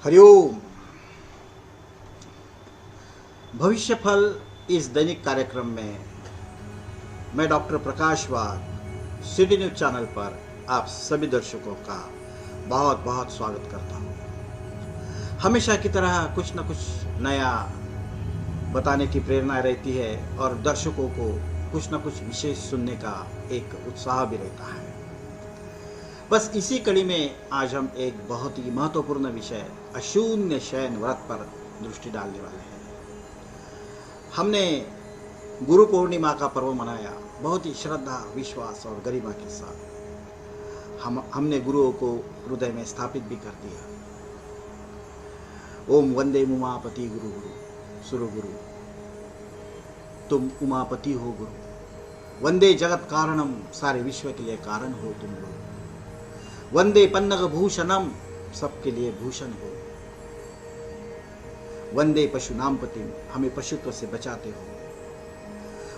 हरिओम। भविष्य फल इस दैनिक कार्यक्रम में मैं डॉक्टर प्रकाश वाघ सिटी न्यूज चैनल पर आप सभी दर्शकों का बहुत बहुत स्वागत करता हूँ। हमेशा की तरह कुछ न कुछ नया बताने की प्रेरणा रहती है और दर्शकों को कुछ न कुछ विशेष सुनने का एक उत्साह भी रहता है। बस इसी कड़ी में आज हम एक बहुत ही महत्वपूर्ण विषय अशून्य शयन व्रत पर दृष्टि डालने वाले हैं। हमने गुरु पूर्णिमा का पर्व मनाया बहुत ही श्रद्धा, विश्वास और गरिमा के साथ। हमने गुरुओं को हृदय में स्थापित भी कर दिया। ओम वंदे उमापति गुरु गुरु सुरु गुरु, तुम उमापति हो गुरु। वंदे जगत कारणम, सारे विश्व के लिए कारण हो तुम गुरु। वंदे पन्नग भूषणम, सबके लिए भूषण हो। वंदे पशु नाम पतिम, हमें पशुत्व से बचाते हो।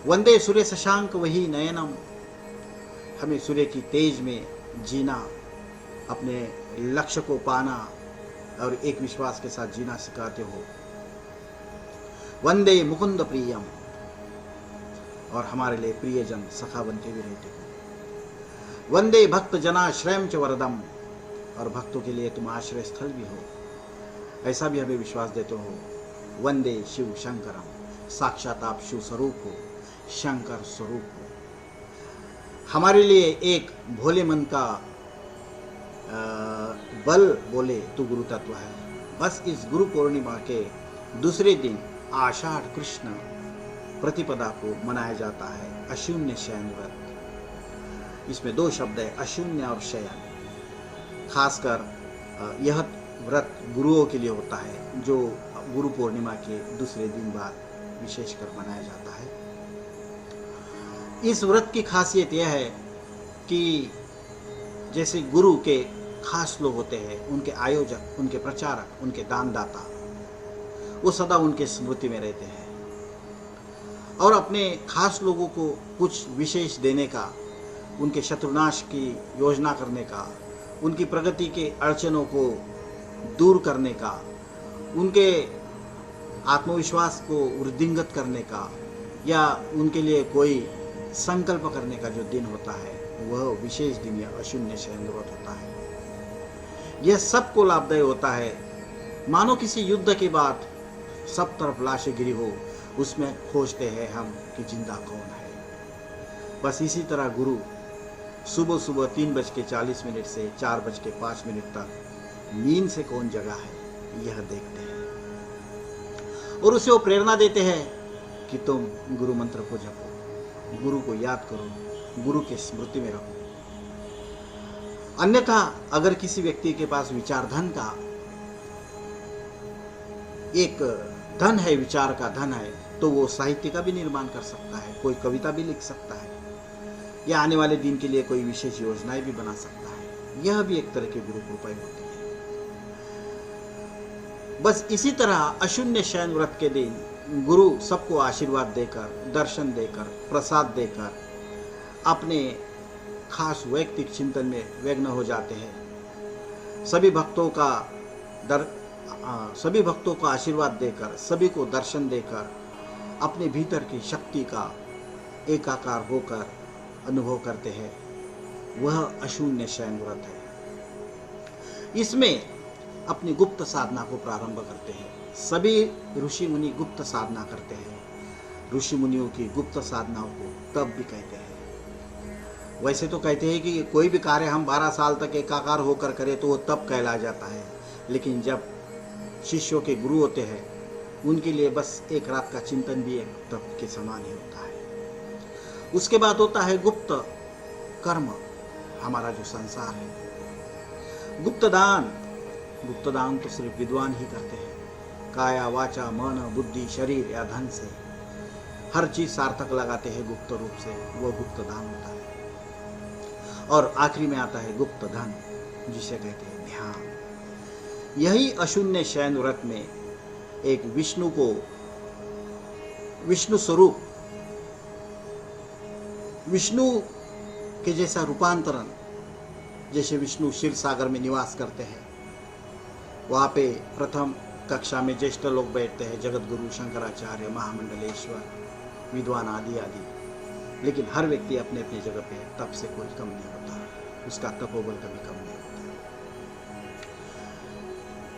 वंदे सूर्य शशांक वही नयनम, हमें सूर्य की तेज में जीना, अपने लक्ष्य को पाना और एक विश्वास के साथ जीना सिखाते हो। वंदे मुकुंद प्रियम, और हमारे लिए प्रियजन सखा बनते भी रहते हो। वंदे भक्त जनाश्रयम च वरदम, और भक्तों के लिए तुम आश्रय स्थल भी हो, ऐसा भी हमें विश्वास देते हो। वंदे शिव शंकरम, साक्षात आप शिव स्वरूप हो, शंकर स्वरूप हो। हमारे लिए एक भोले मन का बल बोले तो गुरु तत्व है। बस इस गुरु पूर्णिमा के दूसरे दिन आषाढ़ कृष्ण प्रतिपदा को मनाया जाता है अशून्य शयन व्रत। इसमें दो शब्द है, अशून्य और शयन। खासकर यह व्रत गुरुओं के लिए होता है, जो गुरु पूर्णिमा के दूसरे दिन बाद विशेषकर मनाया जाता है। इस व्रत की खासियत यह है कि जैसे गुरु के खास लोग होते हैं, उनके आयोजक, उनके प्रचारक, उनके दानदाता, वो सदा उनके स्मृति में रहते हैं और अपने खास लोगों को कुछ विशेष देने का, उनके शत्रुनाश की योजना करने का, उनकी प्रगति के अड़चनों को दूर करने का, उनके आत्मविश्वास को वृद्धिंगत करने का, या उनके लिए कोई संकल्प करने का जो दिन होता है, वह विशेष दिन या अशून्य शयन व्रत होता है। यह सबको लाभदायी होता है। मानो किसी युद्ध के बाद सब तरफ लाशें गिरी हो, उसमें खोजते हैं हम कि जिंदा कौन है। बस इसी तरह गुरु सुबह सुबह 3:40 से 4:05 तक नींद से कौन जगा है, यह देखते हैं और उसे वो प्रेरणा देते हैं कि तुम गुरु मंत्र को जपो, गुरु को याद करो, गुरु के स्मृति में रखो। अन्यथा अगर किसी व्यक्ति के पास विचार धन का एक धन है, विचार का धन है, तो वो साहित्य का भी निर्माण कर सकता है, कोई कविता भी लिख सकता है, या आने वाले दिन के लिए कोई विशेष योजनाएं भी बना सकता है। यह भी एक तरह की गुरु कृपा होती है। बस इसी तरह अशून्य शयन व्रत के दिन गुरु सबको आशीर्वाद देकर, दर्शन देकर, प्रसाद देकर अपने खास वैयक्तिक चिंतन में व्यग्न हो जाते हैं। सभी भक्तों को आशीर्वाद देकर, सभी को दर्शन देकर अपने भीतर की शक्ति का एकाकार होकर अनुभव करते हैं। वह अशून्य शयन व्रत है। इसमें अपनी गुप्त साधना को प्रारंभ करते हैं। सभी ऋषि मुनि गुप्त साधना करते हैं। ऋषि मुनियों की गुप्त साधनाओं को तप भी कहते हैं। वैसे तो कहते हैं कि कोई भी कार्य हम 12 साल तक एकाकार होकर करें तो वो तप कहला जाता है, लेकिन जब शिष्यों के गुरु होते हैं, उनके लिए बस एक रात का चिंतन भी एक तप के समान ही होता है। उसके बाद होता है गुप्त कर्म, हमारा जो संसार है। गुप्त दान तो सिर्फ विद्वान ही करते हैं। काया, वाचा, मन, बुद्धि, शरीर या धन से हर चीज सार्थक लगाते हैं गुप्त रूप से, वो गुप्त दान होता है। और आखिरी में आता है गुप्त धन, जिसे कहते हैं ध्यान। यही अशून्य शयन व्रत में एक विष्णु स्वरूप, विष्णु के जैसा रूपांतरण, जैसे विष्णु क्षीर सागर में निवास करते हैं, वहाँ पे प्रथम कक्षा में ज्येष्ठ लोग बैठते हैं, जगत गुरु, शंकराचार्य, महामंडलेश्वर, विद्वान आदि आदि। लेकिन हर व्यक्ति अपने अपनी जगह पे तप से कोई कम नहीं होता, उसका तपोबल कभी कम नहीं होता।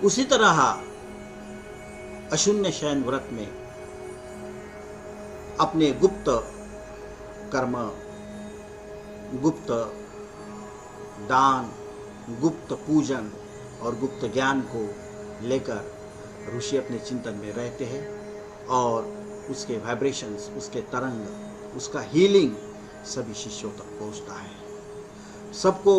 उसी तरह अशून्य शयन व्रत में अपने गुप्त कर्म, गुप्त दान, गुप्त पूजन और गुप्त ज्ञान को लेकर ऋषि अपने चिंतन में रहते हैं और उसके वाइब्रेशंस, उसके तरंग, उसका हीलिंग सभी शिष्यों तक पहुंचता है। सबको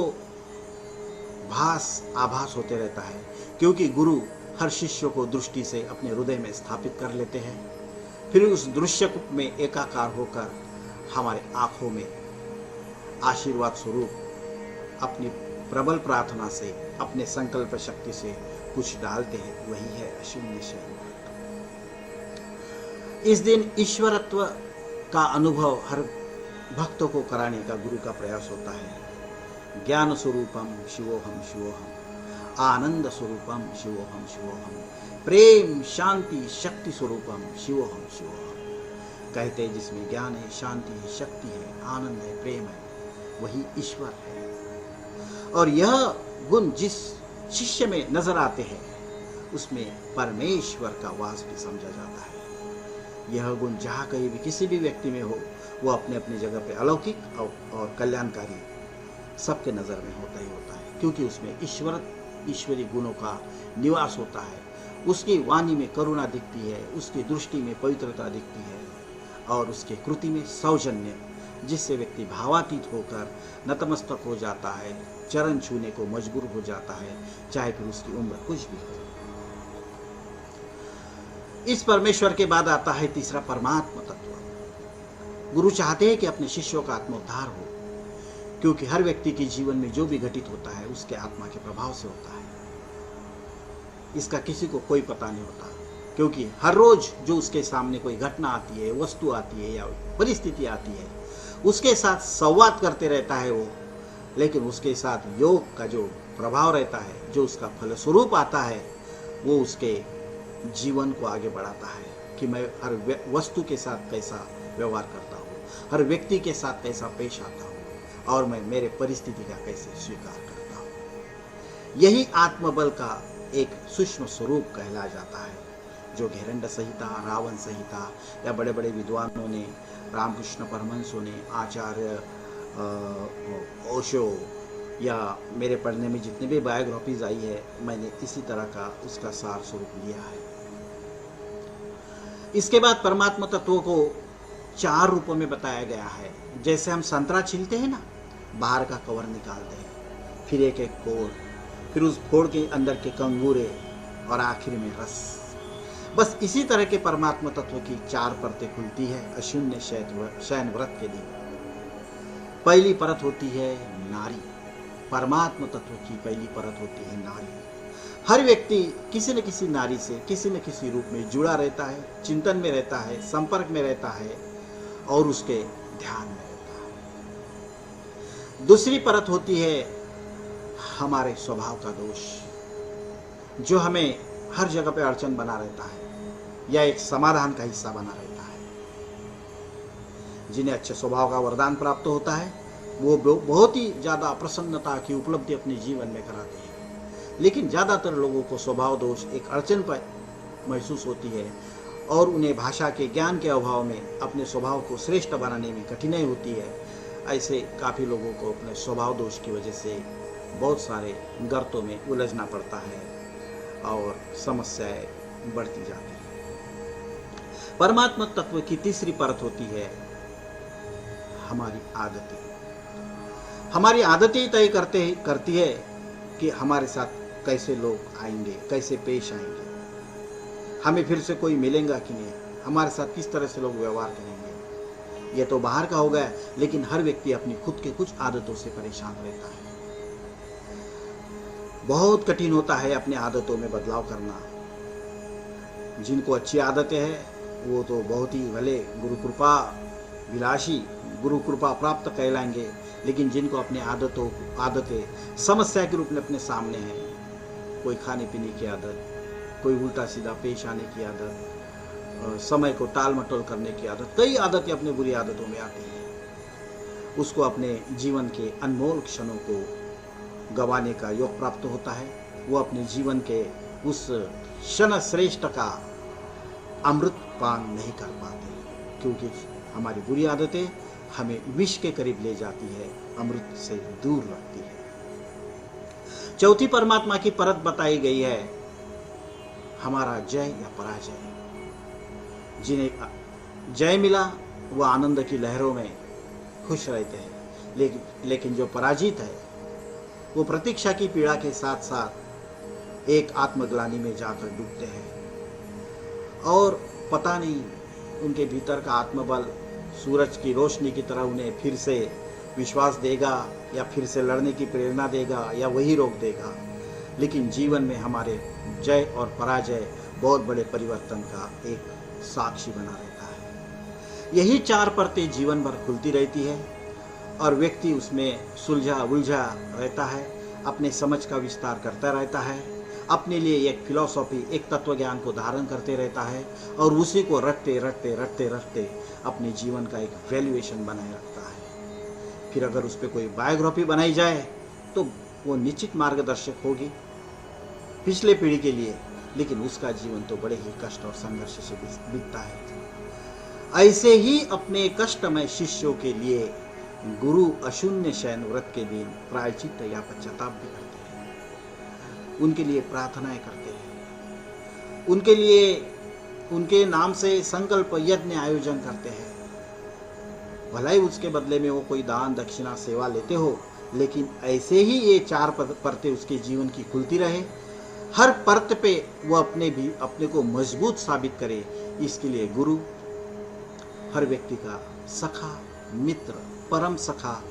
आभास होते रहता है, क्योंकि गुरु हर शिष्य को दृष्टि से अपने हृदय में स्थापित कर लेते हैं। फिर उस दृश्य में एकाकार होकर हमारे आंखों में आशीर्वाद स्वरूप अपनी प्रबल प्रार्थना से, अपने संकल्प शक्ति से कुछ डालते हैं। वही है अशून्य शयन। इस दिन ईश्वरत्व का अनुभव हर भक्तों को कराने का गुरु का प्रयास होता है। ज्ञान स्वरूपम शिवोहम शिवोहम, आनंद स्वरूपम शिवोहम शिवोहम, प्रेम शांति शक्ति स्वरूपम शिवोहम शिवोहम। कहते हैं जिसमें ज्ञान है, शांति है, शक्ति है, आनंद है, प्रेम है, वही ईश्वर है। और यह गुण जिस शिष्य में नजर आते हैं उसमें परमेश्वर का वास भी समझा जाता है। यह गुण जहाँ कहीं भी किसी भी व्यक्ति में हो, वो अपने अपनी जगह पे अलौकिक और कल्याणकारी सबके नज़र में होता ही होता है, क्योंकि उसमें ईश्वरी गुणों का निवास होता है। उसकी वाणी में करुणा दिखती है, उसकी दृष्टि में पवित्रता दिखती है और उसके कृति में सौजन्य, जिससे व्यक्ति भावातीत होकर नतमस्तक हो जाता है, चरण छूने को मजबूर हो जाता है, चाहे फिर उसकी उम्र कुछ भी हो। इस परमेश्वर के बाद आता है तीसरा परमात्मा तत्व। गुरु चाहते हैं कि अपने शिष्यों का आत्मोद्धार हो, क्योंकि हर व्यक्ति के जीवन में जो भी घटित होता है उसके आत्मा के प्रभाव से होता है। इसका किसी को कोई पता नहीं होता, क्योंकि हर रोज जो उसके सामने कोई घटना आती है, वस्तु आती है या परिस्थिति आती है, उसके साथ संवाद करते रहता है वो, लेकिन उसके साथ योग का जो प्रभाव रहता है, जो उसका फलस्वरूप आता है, वो उसके जीवन को आगे बढ़ाता है कि मैं हर वस्तु के साथ कैसा व्यवहार करता हूँ, हर व्यक्ति के साथ कैसा पेश आता हूँ और मैं मेरे परिस्थिति का कैसे स्वीकार करता हूँ। यही आत्मबल का एक सूक्ष्म स्वरूप कहला जाता है, जो घेरंड संहिता, रावण संहिता या बड़े बड़े विद्वानों ने, रामकृष्ण परमहंसों ने, आचार्य ओशो या मेरे पढ़ने में जितने भी बायोग्राफीज आई है, मैंने इसी तरह का उसका सार स्वरूप लिया है। इसके बाद परमात्मा तत्वों को 4 रूपों में बताया गया है। जैसे हम संतरा छीलते हैं ना, बाहर का कवर निकालते हैं, फिर एक एक फोड़, फिर उस फोड़ के अंदर के कंगूरे और आखिर में रस। बस इसी तरह के परमात्मा तत्व की 4 परतें खुलती है अशून्य शयन व्रत के दिन। पहली परत होती है नारी। परमात्मा तत्व की पहली परत होती है नारी। हर व्यक्ति किसी न किसी नारी से किसी न किसी रूप में जुड़ा रहता है, चिंतन में रहता है, संपर्क में रहता है और उसके ध्यान में रहता है। दूसरी परत होती है हमारे स्वभाव का दोष, जो हमें हर जगह पे अड़चन बना रहता है या एक समाधान का हिस्सा बना रहता है। जिन्हें अच्छे स्वभाव का वरदान प्राप्त होता है वो बहुत ही ज़्यादा प्रसन्नता की उपलब्धि अपने जीवन में कराते हैं, लेकिन ज़्यादातर लोगों को स्वभाव दोष एक अड़चन पर महसूस होती है और उन्हें भाषा के ज्ञान के अभाव में अपने स्वभाव को श्रेष्ठ बनाने में कठिनाई होती है। ऐसे काफ़ी लोगों को अपने स्वभाव दोष की वजह से बहुत सारे गर्तों में उलझना पड़ता है और समस्याएं बढ़ती जाती हैं। परमात्मा तत्व की तीसरी परत होती है हमारी आदतें। हमारी आदतें तय करती है कि हमारे साथ कैसे लोग आएंगे, कैसे पेश आएंगे, हमें फिर से कोई मिलेगा कि नहीं, हमारे साथ किस तरह से लोग व्यवहार करेंगे। ये तो बाहर का हो गया, लेकिन हर व्यक्ति अपनी खुद के कुछ आदतों से परेशान रहता है। बहुत कठिन होता है अपनी आदतों में बदलाव करना। जिनको अच्छी आदतें हैं वो तो बहुत ही भले गुरु कृपा विलासी, गुरु कृपा प्राप्त कहलाएंगे, लेकिन जिनको अपनी आदतें समस्या के रूप में अपने सामने हैं, कोई खाने पीने की आदत, कोई उल्टा सीधा पेश आने की आदत, समय को टाल मटोल करने की आदत, कई आदतें अपने बुरी आदतों में आती हैं। उसको अपने जीवन के अनमोल क्षणों को गंवाने का योग प्राप्त होता है। वो अपने जीवन के उस क्षण श्रेष्ठ का अमृत पान नहीं कर पाते, क्योंकि हमारी बुरी आदतें हमें विष के करीब ले जाती है, अमृत से दूर रखती है। चौथी परमात्मा की परत बताई गई है, हमारा जय या पराजय। जिन्हें जय मिला वो आनंद की लहरों में खुश रहते हैं, लेकिन जो पराजित है वो प्रतीक्षा की पीड़ा के साथ साथ एक आत्मग्लानि में जाकर डूबते हैं। और पता नहीं उनके भीतर का आत्मबल सूरज की रोशनी की तरह उन्हें फिर से विश्वास देगा या फिर से लड़ने की प्रेरणा देगा या वही रोक देगा। लेकिन जीवन में हमारे जय और पराजय बहुत बड़े परिवर्तन का एक साक्षी बना रहता है। यही चार परतें जीवन भर खुलती रहती है और व्यक्ति उसमें सुलझा उलझा रहता है, अपने समझ का विस्तार करता रहता है, अपने लिए एक फिलॉसफी, एक तत्व ज्ञान को धारण करते रहता है और उसी को रटते रटते रटते रटते अपने जीवन का एक वैल्यूएशन बनाए रखता है। फिर अगर उस पर कोई बायोग्राफी बनाई जाए तो वो निश्चित मार्गदर्शक होगी पिछले पीढ़ी के लिए, लेकिन उसका जीवन तो बड़े ही कष्ट और संघर्ष से बीतता है। ऐसे ही अपने कष्टमय शिष्यों के लिए गुरु अशून्य शयन व्रत के दिन प्रायश्चित या पश्चाताप भी करते हैं, उनके लिए प्रार्थनाएं करते हैं, उनके लिए उनके नाम से संकल्प यज्ञ आयोजन करते हैं। भला ही उसके बदले में वो कोई दान दक्षिणा सेवा लेते हो, लेकिन ऐसे ही ये चार परतें उसके जीवन की खुलती रहे। हर परत पे वो अपने को मजबूत साबित करे, इसके लिए गुरु हर व्यक्ति का सखा, मित्र, परम सखा,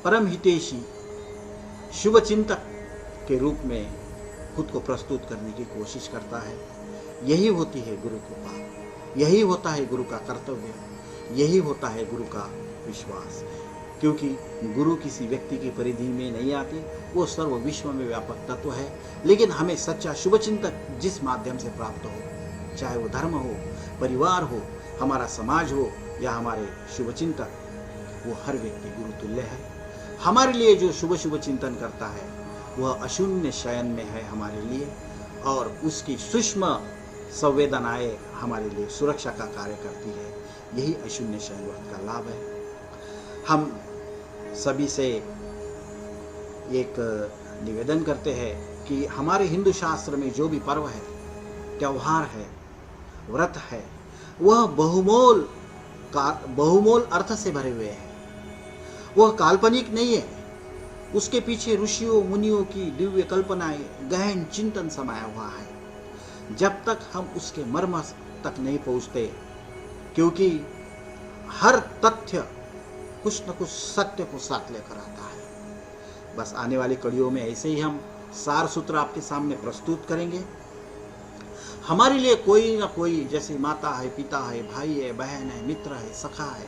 परम हितैषी, शुभ चिंतक के रूप में खुद को प्रस्तुत करने की कोशिश करता है। यही होती है गुरु कृपा, यही होता है गुरु का कर्तव्य, यही होता है गुरु का विश्वास। क्योंकि गुरु किसी व्यक्ति की परिधि में नहीं आते, वो सर्व विश्व में व्यापक तत्व है। लेकिन हमें सच्चा शुभ चिंतक जिस माध्यम से प्राप्त हो, चाहे वो धर्म हो, परिवार हो, हमारा समाज हो या हमारे शुभ चिंतक, वो हर व्यक्ति गुरु तुल्य है। हमारे लिए जो शुभ शुभ चिंतन करता है वह अशून्य शयन में है हमारे लिए, और उसकी सूक्ष्म संवेदनाएं हमारे लिए सुरक्षा का कार्य करती है। यही अशून्य शयन व्रत का लाभ है। हम सभी से एक निवेदन करते हैं कि हमारे हिंदू शास्त्र में जो भी पर्व है, त्योहार है, व्रत है, वह बहुमोल अर्थ से भरे हुए हैं। वह काल्पनिक नहीं है, उसके पीछे ऋषियों मुनियों की दिव्य कल्पनाएं, गहन चिंतन समाया हुआ है। जब तक हम उसके मर्म तक नहीं पहुंचते, क्योंकि हर तथ्य कुछ न कुछ सत्य को साथ लेकर आता है। बस आने वाली कड़ियों में ऐसे ही हम सार सूत्र आपके सामने प्रस्तुत करेंगे। हमारे लिए कोई ना कोई, जैसे माता है, पिता है, भाई है, बहन है, मित्र है, सखा है,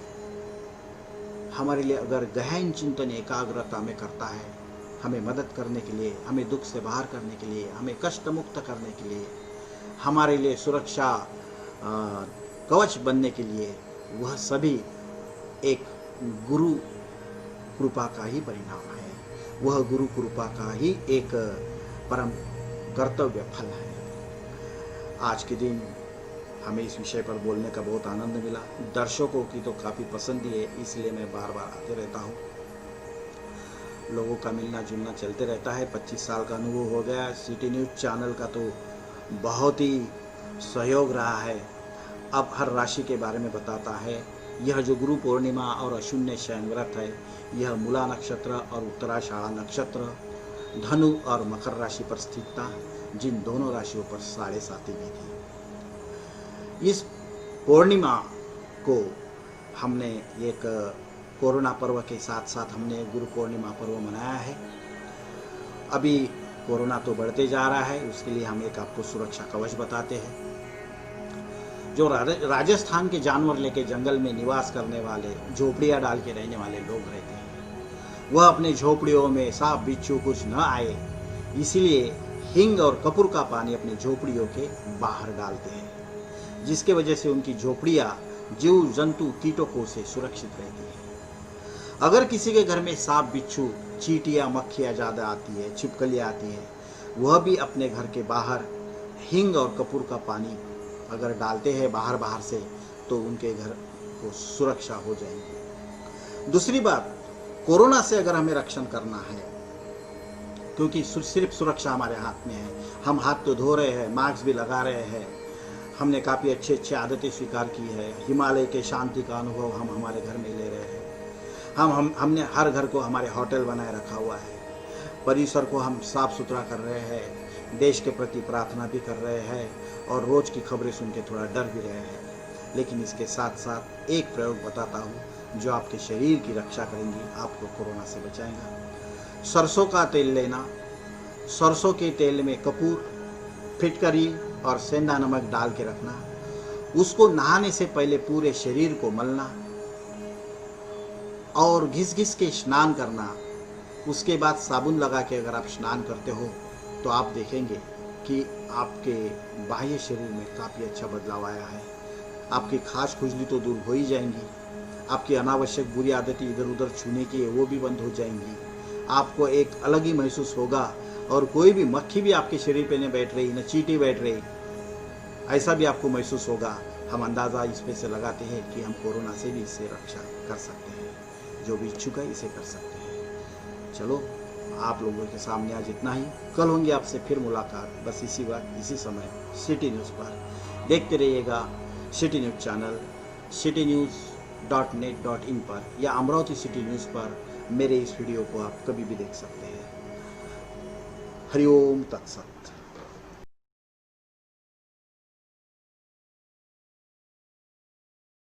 हमारे लिए अगर गहन चिंतन एकाग्रता में करता है, हमें मदद करने के लिए, हमें दुख से बाहर करने के लिए, हमें कष्ट मुक्त करने के लिए, हमारे लिए सुरक्षा कवच बनने के लिए, वह सभी एक गुरु कृपा का ही परिणाम है। वह गुरु कृपा का ही एक परम कर्तव्य फल है। आज के दिन हमें इस विषय पर बोलने का बहुत आनंद मिला। दर्शकों की तो काफ़ी पसंद ही है, इसलिए मैं बार बार आते रहता हूँ। लोगों का मिलना जुलना चलते रहता है। 25 साल का अनुभव हो गया। सिटी न्यूज़ चैनल का तो बहुत ही सहयोग रहा है। अब हर राशि के बारे में बताता है। यह जो गुरु पूर्णिमा और अशून्य शयन व्रत है, यह मूला नक्षत्र और उत्तराषाढ़ा नक्षत्र, धनु और मकर राशि पर स्थित था, जिन दोनों राशियों पर 7.5 भी थी। इस पूर्णिमा को हमने एक कोरोना पर्व के साथ साथ हमने गुरु पूर्णिमा पर्व मनाया है। अभी कोरोना तो बढ़ते जा रहा है, उसके लिए हम एक आपको सुरक्षा कवच बताते हैं। जो राजस्थान के जानवर लेके जंगल में निवास करने वाले, झोपड़ियाँ डाल के रहने वाले लोग रहते हैं, वह अपने झोपड़ियों में सांप बिच्छू कुछ न आए, इसलिए हींग और कपूर का पानी अपनी झोपड़ियों के बाहर डालते हैं, जिसके वजह से उनकी झोपड़ियाँ जीव जंतु कीटकों से सुरक्षित रहती है। अगर किसी के घर में सांप बिच्छू चींटियाँ मक्खियाँ ज़्यादा आती है, छिपकलियाँ आती है, वह भी अपने घर के बाहर हींग और कपूर का पानी अगर डालते हैं बाहर से, तो उनके घर को सुरक्षा हो जाएगी। दूसरी बात, कोरोना से अगर हमें रक्षण करना है, क्योंकि सिर्फ सुरक्षा हमारे हाथ में है, हम हाथ तो धो रहे हैं, मास्क भी लगा रहे हैं, हमने काफ़ी अच्छी आदतें स्वीकार की है, हिमालय के शांति का अनुभव हम हमारे घर में ले रहे हैं, हमने हर घर को हमारे होटल बनाए रखा हुआ है, परिसर को हम साफ सुथरा कर रहे हैं, देश के प्रति प्रार्थना भी कर रहे हैं और रोज़ की खबरें सुन के थोड़ा डर भी रहे हैं। लेकिन इसके साथ साथ एक प्रयोग बताता हूँ जो आपके शरीर की रक्षा करेंगी, आपको कोरोना से बचाएगा। सरसों का तेल लेना, सरसों के तेल में कपूर, फिटकरी और सेंधा नमक डाल के रखना, उसको नहाने से पहले पूरे शरीर को मलना और घिस घिस के स्नान करना। उसके बाद साबुन लगा के अगर आप स्नान करते हो तो आप देखेंगे कि आपके बाह्य शरीर में काफ़ी अच्छा बदलाव आया है। आपकी खास खुजली तो दूर हो ही जाएंगी, आपकी अनावश्यक बुरी आदतें इधर उधर छूने की है वो भी बंद हो जाएंगी, आपको एक अलग ही महसूस होगा और कोई भी मक्खी भी आपके शरीर पे नहीं बैठ रही, न चींटी बैठ रही, ऐसा भी आपको महसूस होगा। हम अंदाज़ा इस पे से लगाते हैं कि हम कोरोना से भी इससे रक्षा कर सकते हैं। जो भी इच्छुक है इसे कर सकते हैं। चलो, आप लोगों के सामने आज इतना ही। कल होंगे आपसे फिर मुलाकात, बस इसी वक्त इसी समय सिटी न्यूज़ पर। देखते रहिएगा सिटी न्यूज़ चैनल citynews.net.in पर या अमरावती सिटी न्यूज़ पर। मेरे इस वीडियो को आप कभी भी देख सकते हैं। हरिओम तत्सत।